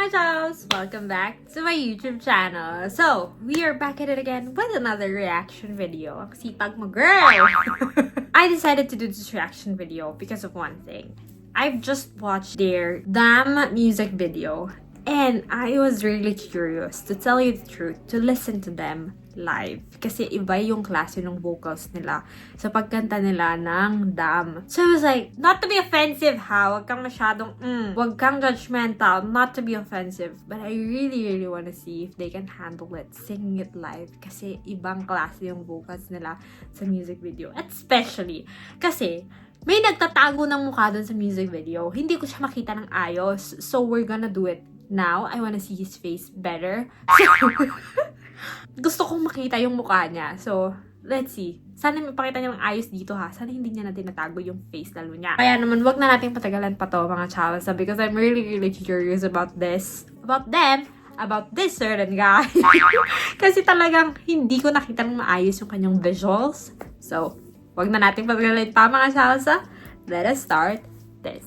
mga Chows! Welcome back to my YouTube channel. So, we are back at it again with another reaction video. Ang sipag mo, girl! I decided to do this reaction video because of one thing. I've just watched their Damn music video and I was really curious, to tell you the truth, to listen to them live. Kasi iba yung klase ng vocals nila sa pagkanta nila ng Damn. So I was like, not to be offensive ha, wag kang masyadong, wag kang judgmental, not to be offensive, but I really want to see if they can handle it, singing it live. Kasi ibang klase yung vocals nila sa music video. Especially, kasi may nagtatago ng mukha dun sa music video. Hindi ko siya makita ng ayos. So we're gonna do it now. I wanna see his face better. Gusto kong makita yung mukha niya. So, let's see. Sana mapakita niya ng ayos dito ha. Sana hindi niya natin natago yung face lalo niya. Kaya naman, wag na natin patagalan pa to mga Chows. Because I'm really curious about this. About them. About this certain guy. Kasi talagang hindi ko nakita ng maayos yung kanyang visuals. So, wag na natin patagalan pa mga Chows ha. Let us start this.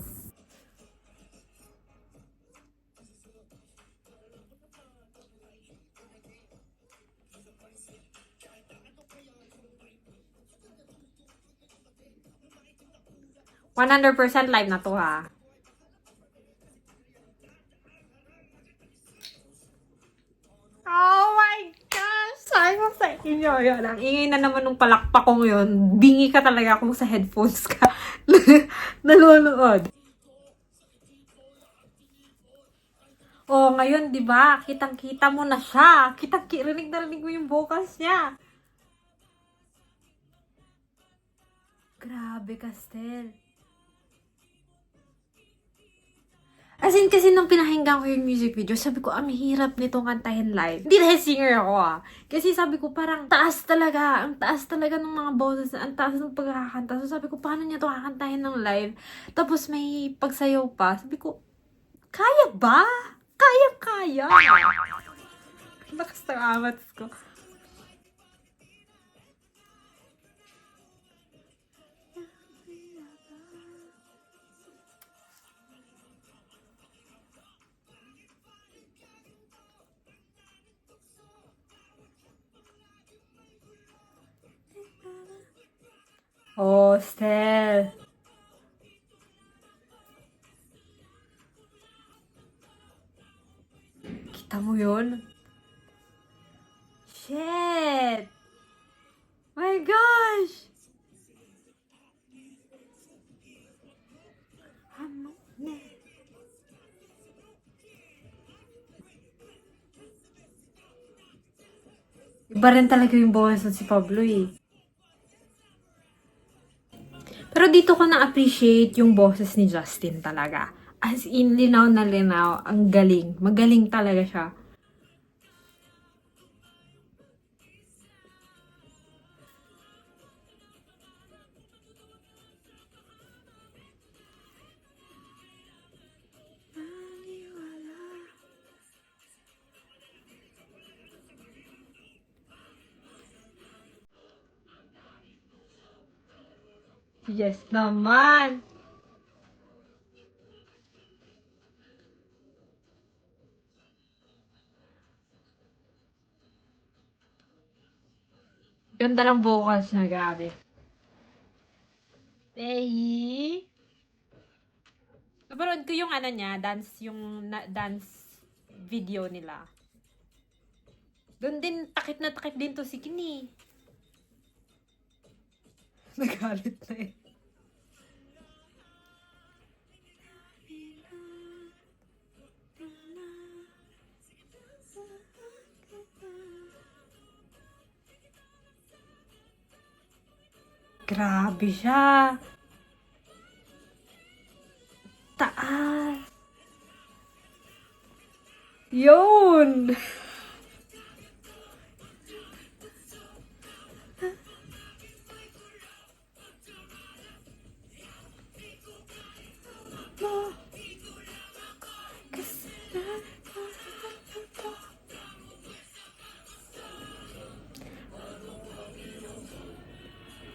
%100% live na to ha. Oh my gosh! Sabi ko sa inyo yun. Ang ingay na naman ng palakpak kong yun. Bingi ka talaga kung sa headphones ka nanonood. Oh, ngayon, di ba? Kitang-kita mo na siya. Rinig na rinig mo yung vocals niya. Grabe, Castel. As in, kasi nung pinahinggan ko yung music video, sabi ko, ang hirap nitong kantahin live. Hindi dahil singer ako Kasi sabi ko, parang taas talaga. Ang taas talaga ng mga boses. Ang taas ng pagkakanta. So sabi ko, paano niya ito kakantahin ng live? Tapos may pagsayaw pa. Sabi ko, kaya ba? Kaya. Lakas ng amats ko. Oh, Stel. Kita mo yun? Shit! My gosh! Ano? Iba rin talaga yung boses si Pablo eh. Pero dito ko na-appreciate yung boses ni Justin talaga. As in, linaw na linaw. Ang galing. Magaling talaga siya. Yes naman! Ganda ng vocals na, grabe. Hey! Napanood ko yung ano niya, dance video nila. Doon din, takip na takip din to si Kini. Nagalit na eh. Grabe siya. Taas. Yun.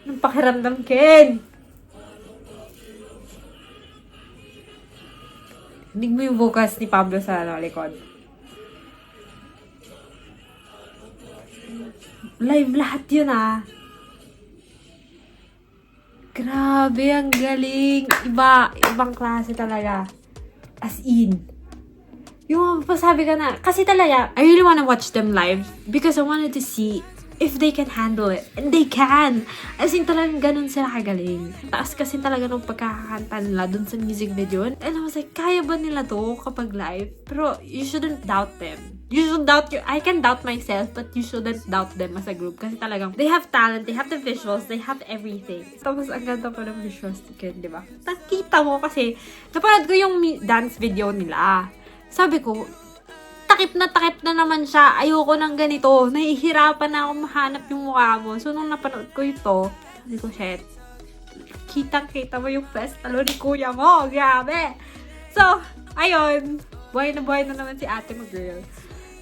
Anong pakiramdam, Ken? Hindi mo yung vocals ni Pablo sa likod. Live lahat yun ah. Grabe, ang galing. Ibang klase talaga. As in. Yung pasabi ka na, kasi talaga, I really wanna watch them live because I wanted to see if they can handle it. And they can! As in, talagang ganun sila kagaling. Taas kasi talaga nung pagkakakanta nila dun sa music video. And I was like, kaya ba nila to kapag live? Pero you shouldn't doubt them. You should doubt I can doubt myself, but you shouldn't doubt them as a group. Kasi talagang, they have talent, they have the visuals, they have everything. Tapos, ang ganda pa ng visuals again, di ba? Nakita mo kasi, napanood ko yung dance video nila. Sabi ko, takip na naman siya. Ayoko ng ganito. Nahihirapan na ako mahanap yung mukha mo. So, nung napanood ko ito, sabi ko, shit, kitang-kita mo yung festalo ni kuya mo. Grabe! So, ayun. Buhay na naman si ate mo, girl.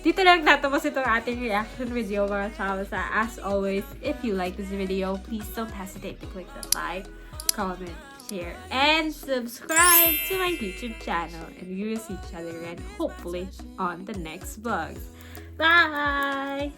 Dito lang natapos itong ating reaction video, mga chamasa. As always, if you like this video, please don't hesitate to click the like, comment, share, and subscribe to my YouTube channel. And we will see each other again, hopefully, on the next vlog. Bye!